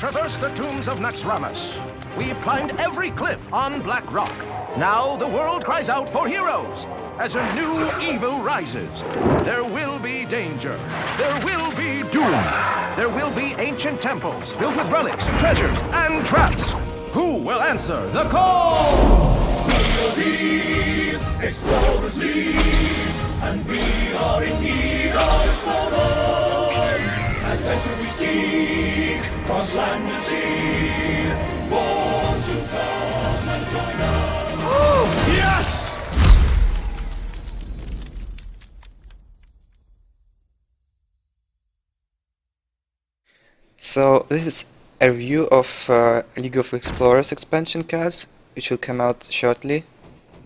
traversed the tombs of Naxxramas. We've climbed every cliff on Black Rock. Now the world cries out for heroes. As a new evil rises, there will be danger. There will be doom. There will be ancient temples filled with relics, treasures, and traps. Who will answer the call? Explorers lead, and we are in need of explorers. Adventure we seek, cross land and sea. Want to come and join us? Yes! So this is a review of League of Explorers expansion cards, which will come out shortly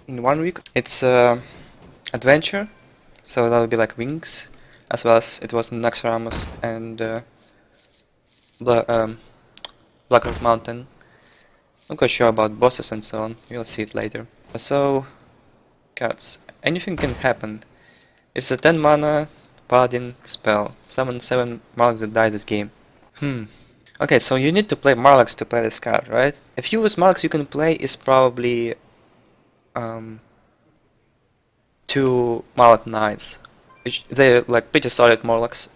in 1 week. It's adventure, so that'll be like Wings, as well as it was in Naxxramas and Blackrock Mountain. I'm quite sure about bosses and so on, you'll see it later. So, cards. Anyfin Can Happen. It's a 10 mana paladin spell. Summon 7 Marlocks that die this game. Okay, so you need to play Marlocks to play this card, right? A few Marlocks you can play is probably 2 Marlock Knights, which they're like pretty solid Marlocks.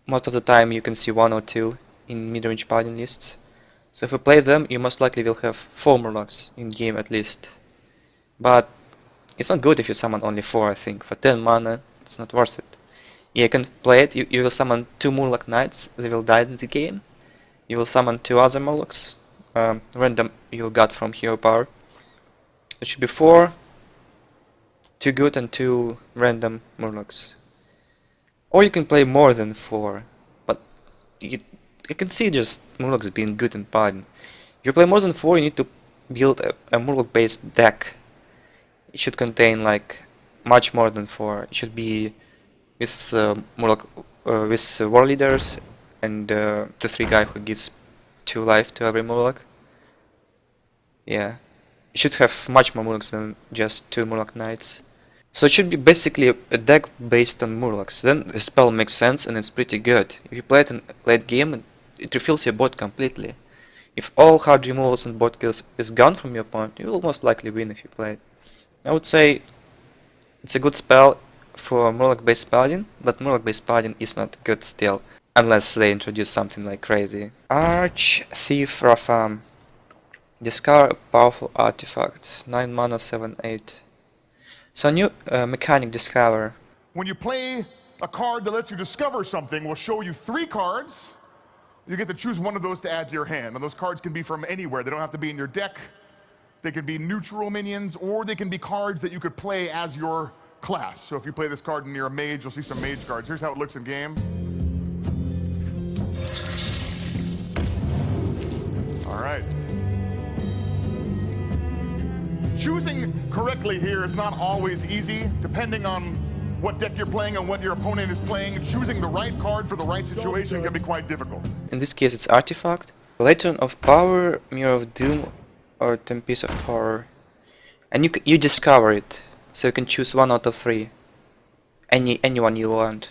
Most of the time you can see 1 or 2 in mid-range paladin lists. So if you play them, you most likely will have 4 Marlocks in game at least. But it's not good if you summon only 4, I think. For 10 mana, it's not worth it. Yeah, you can play it, you will summon 2 Murloc Knights, they will die in the game. You will summon 2 other Murlocs, random you got from Hero Power. It should be 4, 2 good and 2 random Murlocs. Or you can play more than 4, but you can see just Murlocs being good in Paladin. If you play more than 4, you need to build a Murloc based deck. It should contain like much more than 4. It should be with Murloc, with War Leaders and the 3 guy who gives 2 life to every Murloc. Yeah, you should have much more Murlocs than just 2 Murloc Knights. So it should be basically a deck based on Murlocs. Then the spell makes sense and it's pretty good. If you play it in late game, it refills your board completely. If all hard removals and board kills is gone from your opponent, you will most likely win if you play it. I would say it's a good spell for Murloc based Paladin, but Murloc based Paladin is not good still, unless they introduce something like crazy. Arch Thief Rafaam. Discover a powerful artifact. 9 mana, 7/8. So new mechanic Discover. When you play a card that lets you discover something, we'll show you 3 cards. You get to choose one of those to add to your hand. And those cards can be from anywhere. They don't have to be in your deck. They can be neutral minions, or they can be cards that you could play as your class. So if you play this card and you're a mage, you'll see some mage cards. Here's how it looks in game. All right. Choosing correctly here is not always easy, depending on what deck you're playing and what your opponent is playing. Choosing the right card for the right situation can be quite difficult. In this case it's Artifact. Lantern of Power, Mirror of Doom, or Tempeast of Horror. And you discover it. So you can choose 1 out of 3. Anyone you want.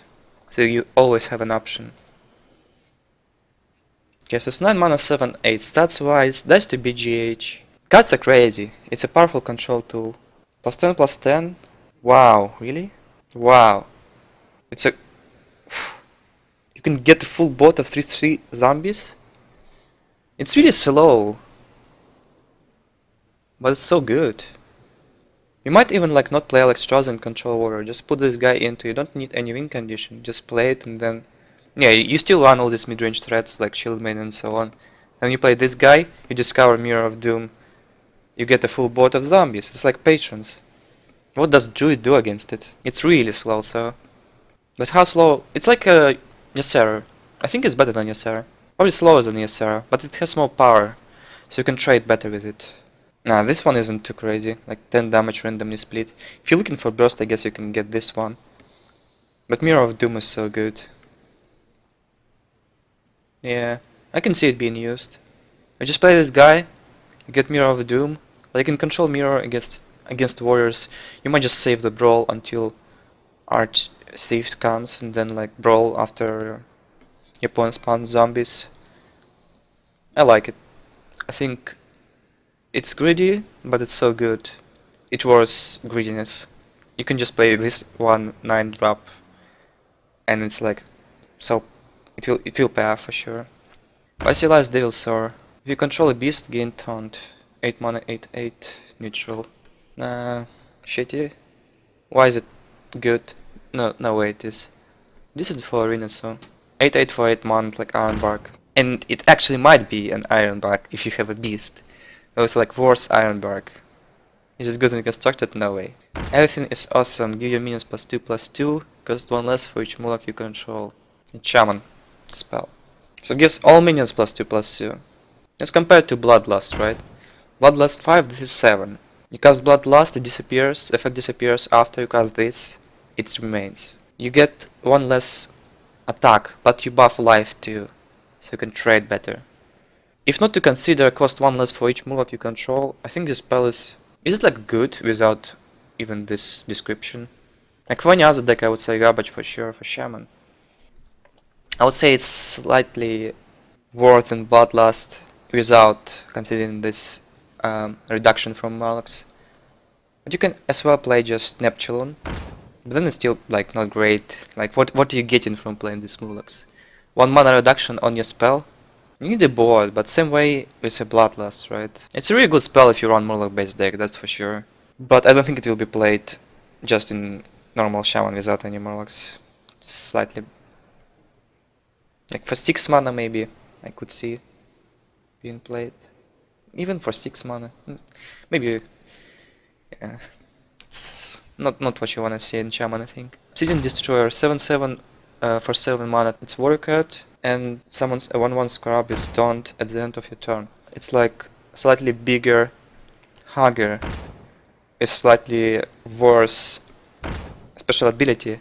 So you always have an option. Okay, so it's 9 mana, 7/8. Stats wise, that's to BGH. Cards are crazy. It's a powerful control tool. +10/+10. Wow, really? Wow. It's a... You can get a full board of 3/3 zombies. It's really slow. But it's so good. You might even like not play Alexstrasza and Control Warrior, just put this guy into, you don't need any win condition, just play it and then... Yeah, you still run all these mid-range threats like Shieldmaid and so on. Then you play this guy, you discover Mirror of Doom, you get a full board of zombies, it's like Patrons. What does Druid do against it? It's really slow, so... But how slow? It's like a Ysera. I think it's better than Ysera. Probably slower than Ysera, but it has more power, so you can trade better with it. Nah, this one isn't too crazy, like 10 damage randomly split. If you're looking for burst, I guess you can get this one. But Mirror of Doom is so good. Yeah, I can see it being used. I just play this guy, you get Mirror of Doom, like you can control Mirror against warriors. You might just save the brawl until Arch Thief comes, and then like brawl after your opponent spawns zombies. I like it. I think it's greedy, but it's so good. It was greediness. You can just play this 1/9 drop, and it's like, so it will pay off for sure. Fossilized Devilsaur. If you control a beast, gain taunt. 8 mana, 8/8, neutral. Nah, shitty. Why is it good? No way it is. This is for arena, so 8/8 for 8 mana, like Ironbark. And it actually might be an Ironbark if you have a beast. So it's like worse Ironbark. Is it good and constructed? No way. Everything is awesome. Give your minions +2/+2. Cost 1 less for each Moloch you control. And Shaman spell. So it gives all minions +2/+2. As compared to Bloodlust, right? Bloodlust 5, this is 7. You cast Bloodlust, it disappears. The effect disappears after you cast this. It remains. You get 1 less attack, but you buff life too. So you can trade better. If not to consider cost 1 less for each Moloch you control, I think this spell is... Is it like good without even this description? Like for any other deck I would say garbage for sure, for Shaman. I would say it's slightly worse than Bloodlust without considering this reduction from Molochs. But you can as well play just Neptune. But then it's still like not great. Like what are you getting from playing these Molochs? 1 mana reduction on your spell. You need a board, but same way with a Bloodlust, right? It's a really good spell if you run Moloch based deck, that's for sure. But I don't think it will be played just in normal Shaman without any Molochs. Slightly... Like for 6 mana maybe, I could see being played. Even for 6 mana. Maybe... Yeah. It's not what you wanna see in Shaman, I think. Obsidian Destroyer, 7/7 for 7 mana. It's warrior card, and summons a 1/1 Scarab is taunt at the end of your turn. It's like slightly bigger Hugger. It's slightly worse special ability,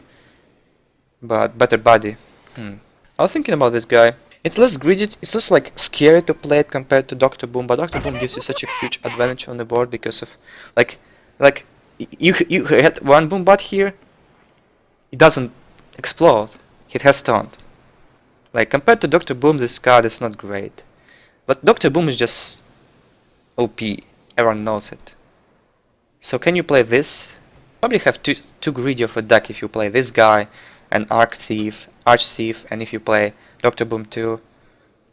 but better body. I was thinking about this guy. It's less greedy, it's just like scary to play it compared to Dr. Boom, but Dr. Boom gives you such a huge advantage on the board because of like you had 1 boom bot here, it doesn't explode, it has taunt. Like compared to Dr. Boom, this card is not great. But Dr. Boom is just OP, everyone knows it. So can you play this? Probably have too greedy of a deck if you play this guy, and Arch Thief, and if you play Dr. Boom too.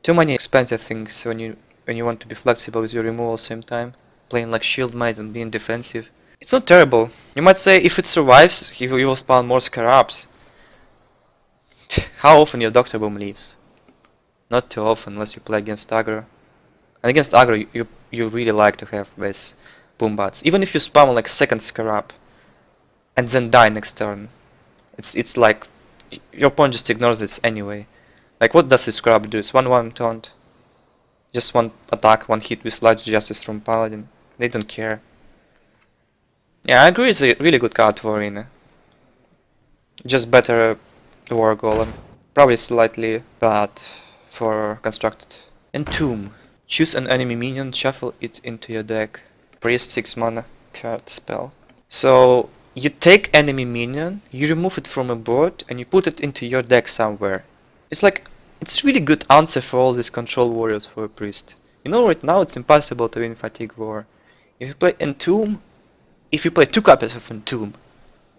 Too many expensive things when you want to be flexible with your removal same time. Playing like Shield Might and being defensive. It's not terrible. You might say if it survives, he will spawn more Scarabs. How often your Dr. Boom leaves? Not too often unless you play against aggro. And against aggro you really like to have this boom bots. Even if you spam like second Scarab and then die next turn. It's like your opponent just ignores this anyway. Like what does this Scarab do? It's 1/1 taunt. Just 1 attack, 1 hit with Large Justice from Paladin. They don't care. Yeah, I agree it's a really good card for Arena. Just better War Golem. Probably slightly bad for Constructed. Entomb. Choose an enemy minion, shuffle it into your deck. Priest 6 mana card spell. So you take enemy minion, you remove it from a board, and you put it into your deck somewhere. It's like, it's really good answer for all these control warriors for a priest. You know, right now it's impossible to win Fatigue War. If you play Entomb, if you play 2 copies of Entomb,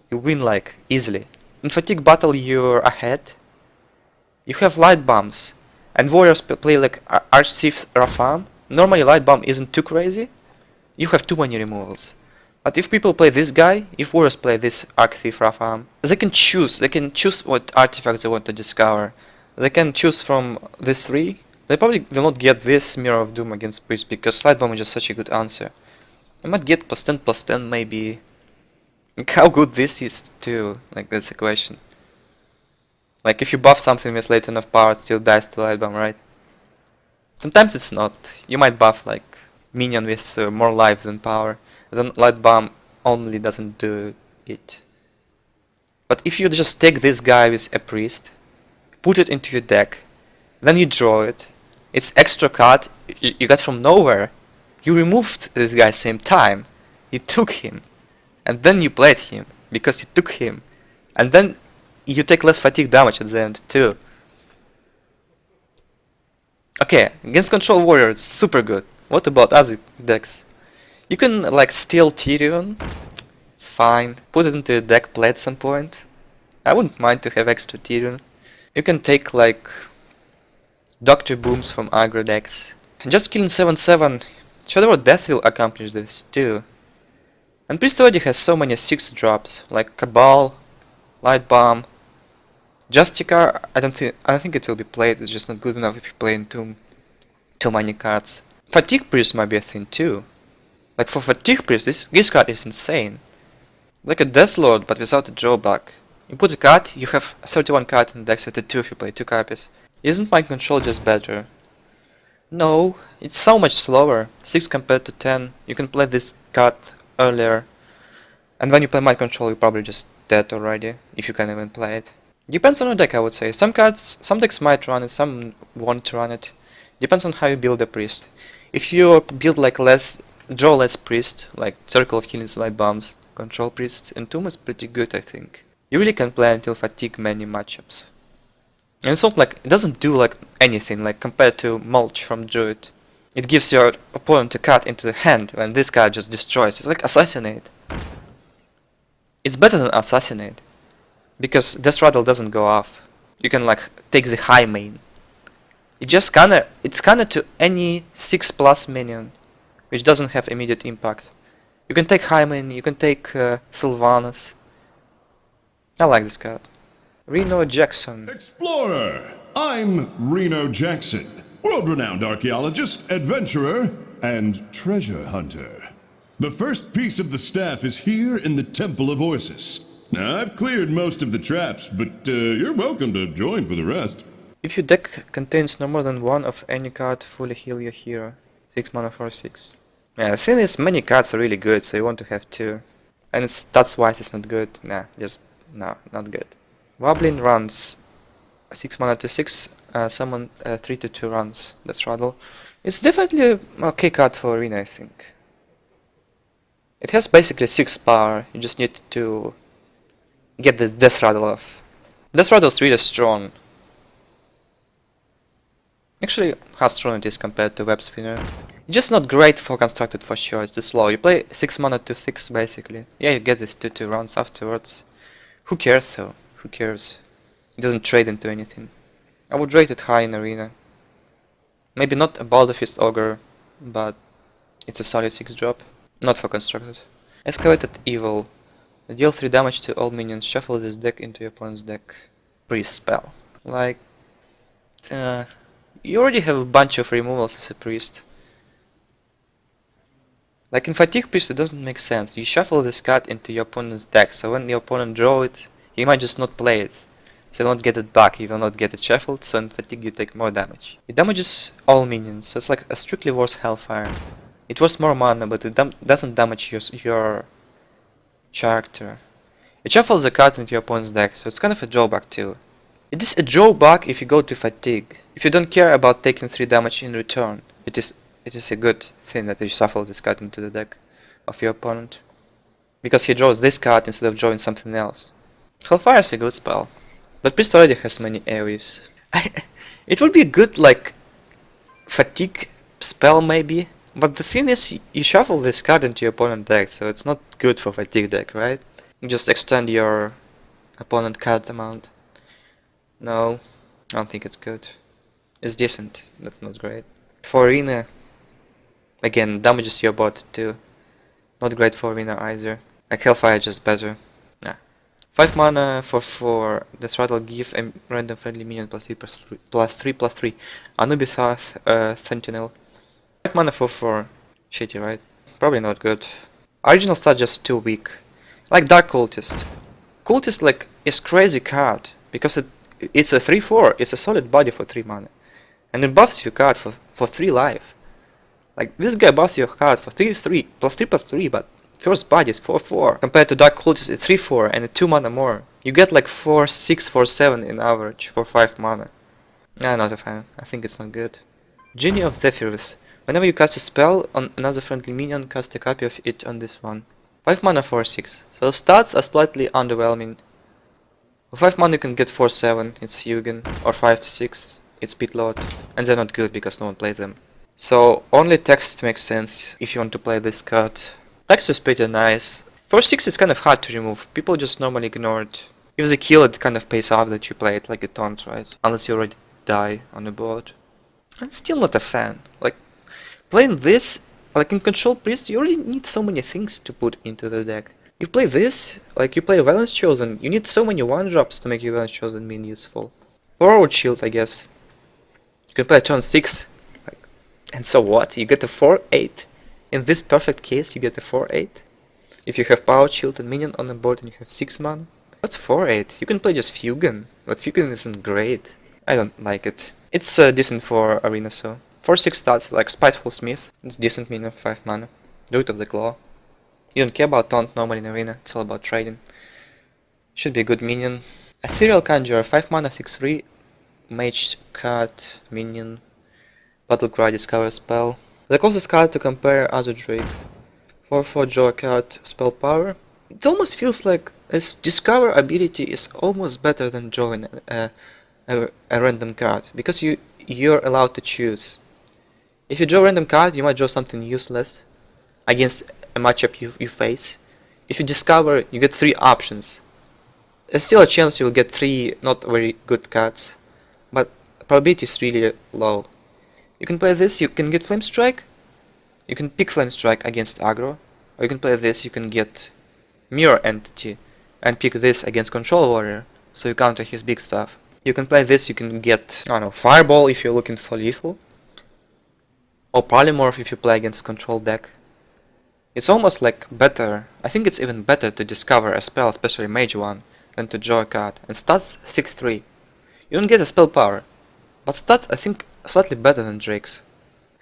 you win like easily. In Fatigue Battle you're ahead. You have Light Bombs, and warriors play like Arch Thief Rafaam. Normally Light Bomb isn't too crazy. You have too many removals. But if people play this guy, if warriors play this Arch Thief Rafaam, they can choose what artifacts they want to discover. They can choose from these 3. They probably will not get this Mirror of Doom against Priest because Light Bomb is just such a good answer. I might get +10/+10 maybe. Like how good this is too, like that's a question. Like if you buff something with late enough power it still dies to Light Bomb, right? Sometimes it's not. You might buff like minion with more life than power. Then Light Bomb only doesn't do it. But if you just take this guy with a priest, put it into your deck, then you draw it, it's extra card you got from nowhere. You removed this guy same time, you took him, and then you played him, because you took him, and then you take less fatigue damage at the end too. Okay, against Control Warrior it's super good. What about other decks? You can like steal Tyrion, it's fine. Put it into the deck, play at some point. I wouldn't mind to have extra Tyrion. You can take like Doctor Booms from aggro decks. Just killing 7/7, Shadow of Death will accomplish this too. And Priest already has so many 6 drops, like Cabal, Light Bomb, Justicar. I don't think it will be played. It's just not good enough if you play Entomb. Too many cards. Fatigue Priest might be a thing too. Like for Fatigue Priest, this card is insane. Like a Death Lord, but without a drawback. You put a card, you have 31 cards in the deck, so 2 if you play 2 copies. Isn't Mind Control just better? No, it's so much slower. 6 compared to 10. You can play this card earlier. And when you play Mind Control, you're probably just dead already, if you can even play it. Depends on the deck, I would say. Some decks might run it, some won't run it. Depends on how you build a priest. If you build like draw less priest, like Circle of Healings, Light Bombs, Control Priest, Entomb is pretty good, I think. You really can play until fatigue many matchups. And it's not like, it doesn't do like anything, like compared to Mulch from Druid. It gives your opponent a card into the hand when this card just destroys. It's like Assassinate. It's better than Assassinate. Because Death Rattle doesn't go off. You can like take the high main. It's kinda to any 6+ minion, which doesn't have immediate impact. You can take high main, you can take Sylvanas. I like this card. Reno Jackson. Explorer! I'm Reno Jackson, world-renowned archaeologist, adventurer, and treasure hunter. The first piece of the staff is here in the Temple of Oasis. Now, I've cleared most of the traps, but you're welcome to join for the rest. If your deck contains no more than one of any card, fully heal your hero. 6 mana for 6. Yeah, the thing is, many cards are really good, so you want to have 2. And stats-wise it's not good. Nah, no, not good. Wobbling Runts. 6 mana to 6, summon 3 to 2 runs. That's Rattle. It's definitely an okay card for Arena, I think. It has basically 6 power, you just need to get the Death Rattle off. Death Rattle is really strong. Actually, how strong it is compared to Web Spinner. It's just not great for constructed for sure, it's too slow. You play 6 mana to 6 basically. Yeah, you get this 2 rounds afterwards. Who cares though? Who cares? It doesn't trade into anything. I would rate it high in Arena. Maybe not a Balder Fist Ogre, but it's a solid 6 drop. Not for constructed. Excavated Evil. Deal 3 damage to all minions. Shuffle this deck into your opponent's deck. Priest spell. Like... you already have a bunch of removals as a priest. Like in Fatigue Priest it doesn't make sense. You shuffle this card into your opponent's deck, so when your opponent draw it, he might just not play it. So you won't get it back, you will not get it shuffled, so in Fatigue you take more damage. It damages all minions, so it's like a strictly worse Hellfire. It was more mana, but it doesn't damage your character. It shuffles the card into your opponent's deck, so it's kind of a drawback too. It is a drawback if you go to Fatigue. If you don't care about taking 3 damage in return, it is a good thing that you shuffle this card into the deck of your opponent. Because he draws this card instead of drawing something else. Hellfire is a good spell, but Priest already has many AoEs. It would be a good like Fatigue spell maybe, but the thing is you shuffle this card into your opponent's deck, so it's not good for Fatigue deck, right? You just extend your opponent card amount. No, I don't think it's good. It's decent, but not great. For Arena, again, damages your bot too. Not great for Arena either. Like Hellfire just better. Nah. 5 mana for 4. This Rattle give a random friendly minion +3/+3. Anubisath Sentinel. 5 mana for 4. Shitty, right? Probably not good. Original stat just too weak. Like Dark Cultist. Cultist like is crazy card because it's a 3/4. It's a solid body for 3 mana. And it buffs your card for 3 life. Like this guy buffs your card for 3/3 +3/+3, but first body is 4/4. Compared to Dark Cultist it's 3/4 and a 2 mana more. You get like 4/6, 4/7 in average for 5 mana. I'm not a fan. I think it's not good. Djinni of Zephyrs. Whenever you cast a spell on another friendly minion, cast a copy of it on this one. 5 mana 4/6. So stats are slightly underwhelming. For 5 mana you can get 4/7, it's Hugin, or 5/6 it's pit load, and they're not good because no one plays them. So only text makes sense if you want to play this card. Text is pretty nice. For 6 it's kind of hard to remove, people just normally ignore it. If they kill it, kind of pays off that you play it like a taunt, right? Unless you already die on the board. I'm still not a fan. Like, playing this, like in Control Priest, you already need so many things to put into the deck. You play this, like you play Valence Chosen, you need so many 1-drops to make your Valence Chosen mean useful. Forward Shield, I guess. You can play turn 6, like, and so what? You get a 4-8. In this perfect case, you get a 4-8. If you have Power Shield and Minion on the board and you have 6 mana. What's 4-8? You can play just Fugan, but Fugan isn't great. I don't like it. It's decent for Arena, so. 4-6 stats, like Spiteful Smith. It's decent minion, 5 mana. Druid of the Claw. You don't care about taunt normally in Arena, it's all about trading. Should be a good minion. Ethereal Conjurer, 5 mana, 6-3. Mage card, minion. Battlecry, discover spell. The closest card to compare other Drake. 4-4 draw a card, spell power. It almost feels like its discover ability is almost better than drawing a random card, because you're allowed to choose. If you draw a random card, you might draw something useless against a matchup you face. If you discover, you get 3 options. There's still a chance you'll get 3 not very good cards, but probability is really low. You can play this, you can get Flame Strike, you can pick Flame Strike against aggro, or you can play this, you can get Mirror Entity, and pick this against Control Warrior, so you counter his big stuff. You can play this, you can get, I don't know, Fireball if you're looking for lethal, or Polymorph if you play against Control deck. It's almost like better, I think it's even better to discover a spell, especially Mage one, than to draw a card. And stats 6-3. You don't get a spell power, but stats I think slightly better than Drake's.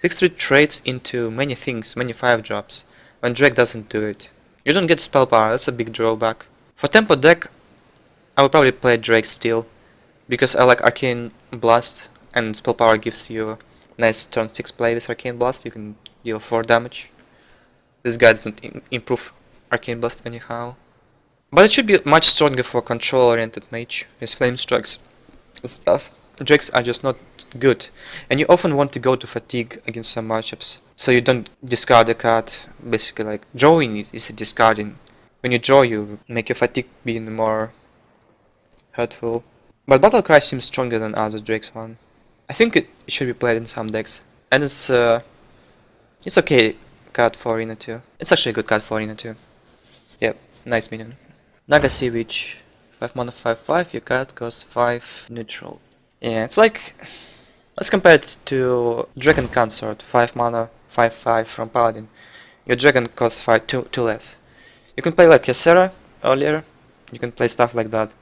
6-3 trades into many things, many 5-drops, when Drake doesn't do it. You don't get spell power, that's a big drawback. For tempo deck, I would probably play Drake still, because I like Arcane Blast, and spell power gives you nice turn 6 play with Arcane Blast, you can deal 4 damage. This guy doesn't improve Arcane Blast anyhow. But it should be much stronger for control-oriented mage, with Flame Strikes and stuff. Drakes are just not good, and you often want to go to fatigue against some matchups, so you don't discard a card. Basically, like, drawing is a discarding. When you draw, you make your fatigue being more hurtful. But Battlecry seems stronger than other Drakes one. I think it should be played in some decks, and it's okay card for Arena 2. It's actually a good card for Arena 2. Yep, nice minion. Naga Sea Witch, 5 mana 5-5, your card costs 5 neutral. Yeah, it's like, let's compare it to Dragon Consort, 5 mana 5-5 from Paladin. Your dragon costs 2 less. You can play like Ysera earlier, you can play stuff like that,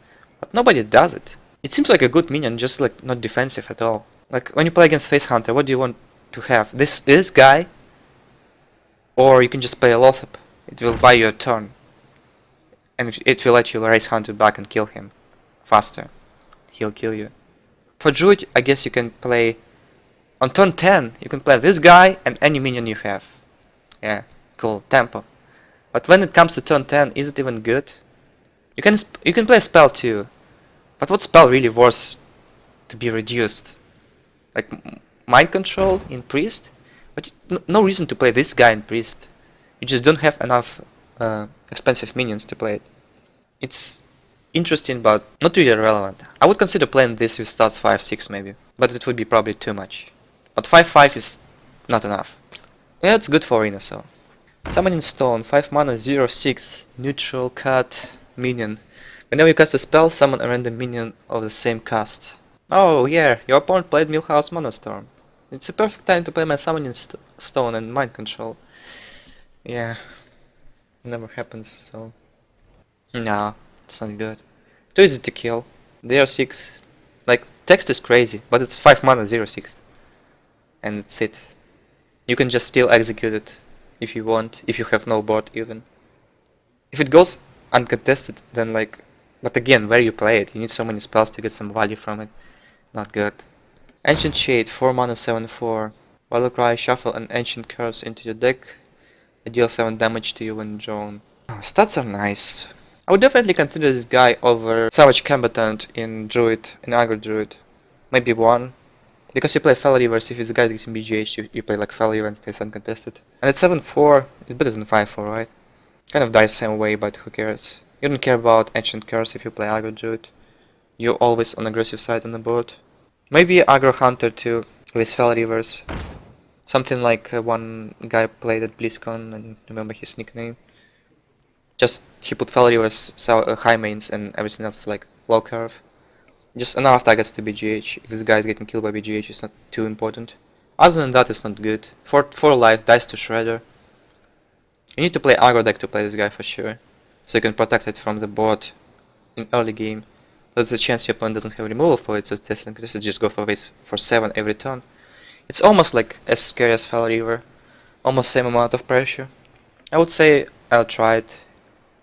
but nobody does it. It seems like a good minion, just like not defensive at all. Like when you play against Face Hunter, what do you want to have? This guy? Or you can just play a Lothop. It will buy you a turn. And it will let you raise Hunter back and kill him faster. He'll kill you. For Druid, I guess you can play... On turn 10, you can play this guy and any minion you have. Yeah, cool, tempo. But when it comes to turn 10, is it even good? You can play a spell too. But what spell really worth to be reduced? Like Mind Control in Priest? But no reason to play this guy in Priest. You just don't have enough expensive minions to play it. It's interesting, but not really relevant. I would consider playing this with stats 5-6 maybe, but it would be probably too much. But 5-5 is not enough. Yeah, it's good for Arena, so. Summoning Stone, 5 mana 0-6, neutral card, minion. Whenever you cast a spell, summon a random minion of the same cast. Oh yeah, your opponent played Millhouse Monostorm. It's a perfect time to play my Summoning Stone and Mind Control. Yeah, never happens, so... No, it's not good. Too easy to kill. They are 6. Like, text is crazy, but it's 5 mana 0-6. And that's it. You can just still execute it if you want, if you have no board even. If it goes uncontested, then like... But again, where you play it, you need so many spells to get some value from it. Not good. Ancient Shade, 4 mana 7-4. Battlecry, shuffle an Ancient Curse into your deck. It deals 7 damage to you when drawn. Oh, stats are nice. I would definitely consider this guy over Savage Combatant in Druid, in Aggro Druid. Maybe 1. Because you play Fell Reverse, if this guy getting BGH, you play like Fell Reverse and stays uncontested. And at 7-4, it's better than 5-4, right? Kind of dies same way, but who cares? You don't care about Ancient Curse if you play Aggro Druid. You're always on aggressive side on the board. Maybe Aggro Hunter too, with Fell Reverse. Something like one guy played at BlizzCon, and remember his nickname. Just he put Fell Reverse, so, high mains, and everything else is like low curve. Just enough targets to BGH. If this guy is getting killed by BGH, it's not too important. Other than that, it's not good. 4 life, dies to Shredder. You need to play aggro deck to play this guy for sure, so you can protect it from the board in early game. There's a chance your opponent doesn't have removal for it, so it's just go for this for 7 every turn. It's almost like as scary as Fell Reaver, almost same amount of pressure. I would say I'll try it.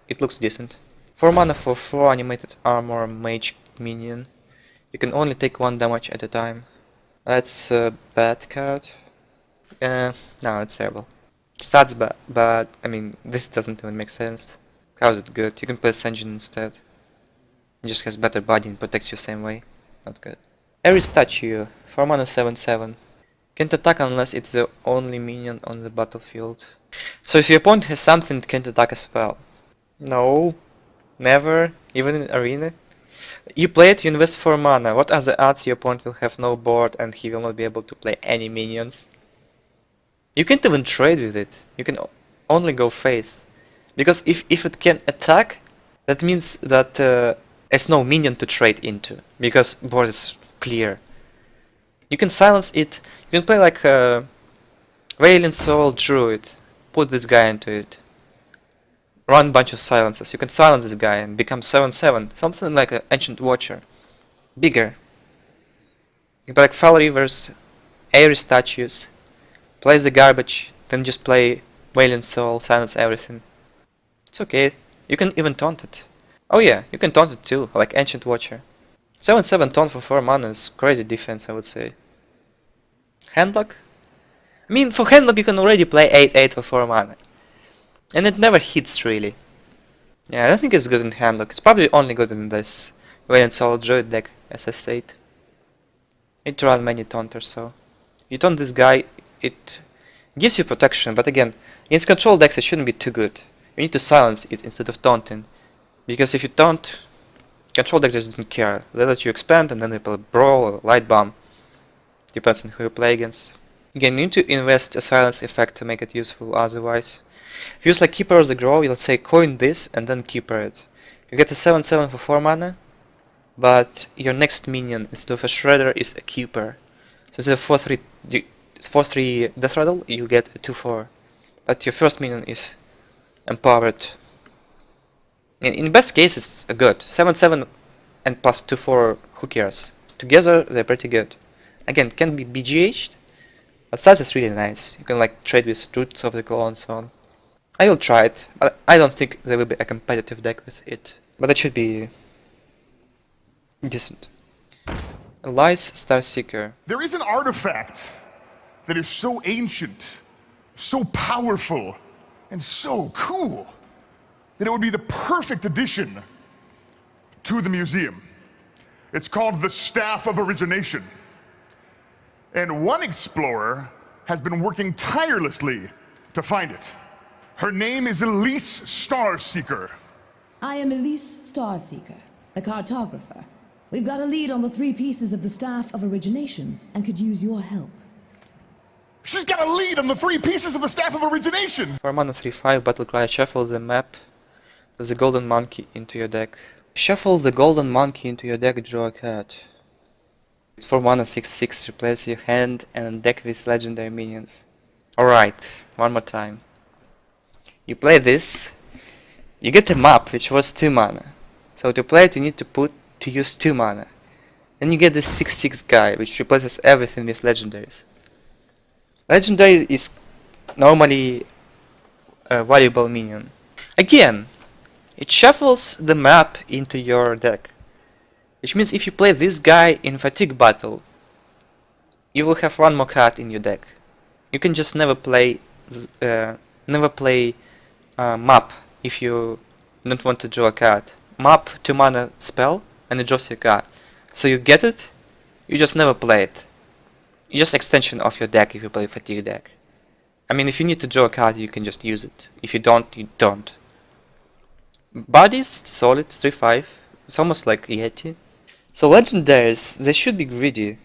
It looks decent. 4 mana for 4 animated armor mage minion. You can only take 1 damage at a time. That's a bad card. No, it's terrible. Stats bad, but I mean, this doesn't even make sense. How is it good? You can play Sanjin instead. It just has better body and protects you same way. Not good. Eerie Statue, 4 mana 7/7. Can't attack unless it's the only minion on the battlefield. So if your opponent has something, it can't attack as well. No, never, even in arena. You play it, you invest 4 mana. What are the odds your opponent will have no board and he will not be able to play any minions? You can't even trade with it. You can only go face. Because if it can attack, that means that there's no minion to trade into. Because board is clear. You can silence it. You can play like a Wailing Soul Druid. Put this guy into it. Run a bunch of silences. You can silence this guy and become 7/7. Something like an Ancient Watcher. Bigger. You can play like Fell Reavers, Eerie Statues. Play the garbage, then just play Wailing Soul, silence everything. It's okay. You can even taunt it. Oh yeah, you can taunt it too, like Ancient Watcher. 7/7 taunt for 4 mana is crazy defense, I would say. Handlock? I mean, for Handlock you can already play 8/8 for 4 mana. And it never hits really. Yeah, I don't think it's good in Handlock. It's probably only good in this Wailing Soul Druid deck, as I said. It run many taunters, so you taunt this guy, it gives you protection, but again, against control decks it shouldn't be too good. You need to silence it instead of taunting. Because if you taunt, control decks just don't care. They let you expand and then they play Brawl or Light Bomb. Depends on who you play against. Again, you need to invest a silence effect to make it useful, otherwise. If you use like Keeper of the Grove, let's say coin this and then Keeper it. You get a 7/7 for 4 mana, but your next minion instead of a Shredder is a Keeper. So instead of 4/3 Death Rattle, you get a 2/4. But your first minion is empowered. In best case, it's a good 7/7 and plus 2/4. Who cares? Together, they're pretty good. Again, it can be BGH'd, but stats is really nice. You can like trade with Roots of the Claw and so on. I will try it, but I don't think there will be a competitive deck with it. But it should be decent. Elise Starseeker. There is an artifact that is so ancient, so powerful, and so cool that it would be the perfect addition to the museum. It's called the Staff of Origination. And one explorer has been working tirelessly to find it. Her name is Elise Starseeker. I am Elise Starseeker, a cartographer. We've got a lead on the 3 pieces of the Staff of Origination and could use your help. She's got a lead on the 3 pieces of the Staff of Origination! 4 mana 3/5 Battlecry. Shuffle the map. There's a Golden Monkey into your deck. Shuffle the Golden Monkey into your deck, draw a card. It's 4 mana 6/6, replace your hand and deck with legendary minions. Alright, one more time. You play this, you get a map which was 2 mana. So to play it you need to use 2 mana. Then you get this 6/6 guy which replaces everything with legendaries. Legendary is normally a valuable minion. Again, it shuffles the map into your deck. Which means if you play this guy in Fatigue Battle, you will have 1 more card in your deck. You can just never play map if you don't want to draw a card. Map 2 mana spell and it draws your card. So you get it, you just never play it. just extension of your deck if you play Fatigue deck. I mean, if you need to draw a card, you can just use it. If you don't, you don't. Body's solid, 3-5. It's almost like Yeti. So legendaries, they should be greedy.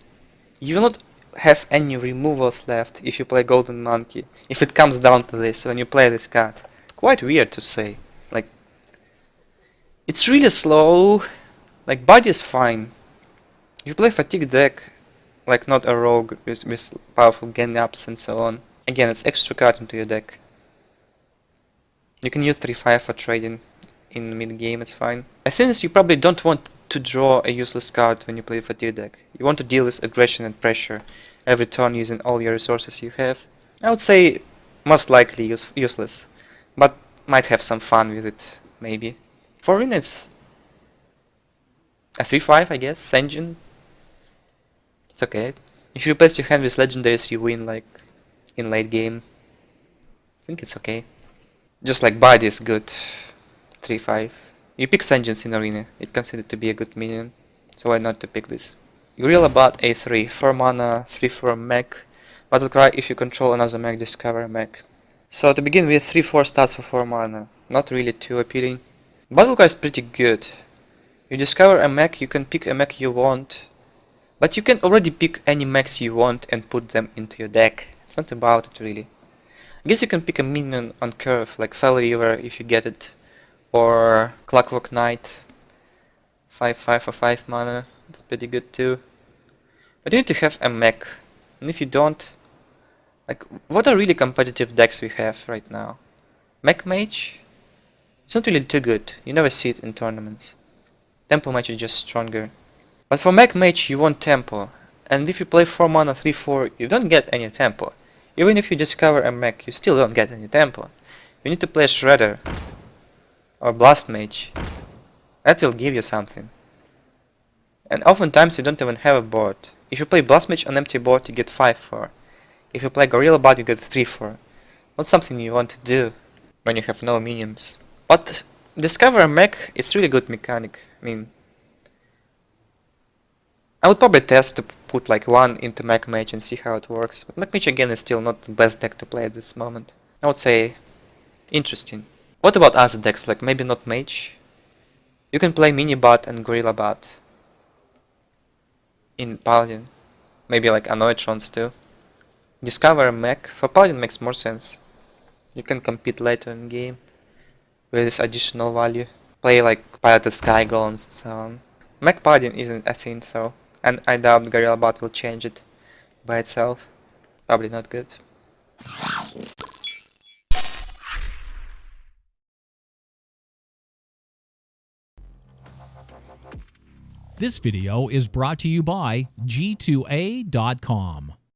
You will not have any removals left if you play Golden Monkey. If it comes down to this, when you play this card. Quite weird to say. Like, it's really slow. Like, body is fine. If you play Fatigue deck, like not a rogue with powerful gain ups and so on. Again, it's extra card into your deck. You can use 3-5 for trading in mid game, it's fine. I think you probably don't want to draw a useless card when you play Fatigue deck. You want to deal with aggression and pressure every turn using all your resources you have. I would say most likely useless, but might have some fun with it, maybe. For Reno it's a 3-5, I guess, engine. It's okay. If you replace your hand with legendaries, you win like in late game. I think it's okay. Just like body is good. 3-5. You pick engines in arena. It's considered to be a good minion, so why not to pick this? Gorillabot A-3, 4 mana, 3-4 mech. Battlecry, if you control another mech, discover a mech. So to begin with, 3-4 stats for 4 mana. Not really too appealing. Battlecry is pretty good. You discover a mech, you can pick a mech you want. But you can already pick any mechs you want and put them into your deck. It's not about it really. I guess you can pick a minion on curve, like Fell River if you get it. Or Clockwork Knight. 5-5 for 5 mana. It's pretty good too. But you need to have a mech. And if you don't... Like, what are really competitive decks we have right now? Mech Mage? It's not really too good. You never see it in tournaments. Tempo Mage is just stronger. But for Mech Mage you want tempo. And if you play 4 mana 3-4, you don't get any tempo. Even if you discover a mech, you still don't get any tempo. You need to play Shredder. Or Blast Mage. That will give you something. And oftentimes you don't even have a board. If you play Blast Mage on empty board, you get 5-4. If you play Gorillabot, you get 3-4. Not something you want to do when you have no minions. But discover a mech is really good mechanic. I mean, I would probably test to put like one into Mech Mage and see how it works. But Mech Mage again is still not the best deck to play at this moment. I would say interesting. What about other decks, like maybe not Mage? You can play Minibot and Gorillabot in Paladin. Maybe like Anoetrons too. Discover a mech. For Paladin makes more sense. You can compete later in game with this additional value. Play like Piloted Sky Golems and so on. Mech Paladin isn't a thing, so... And I doubt Gorillabot will change it by itself. Probably not good. This video is brought to you by G2A.com.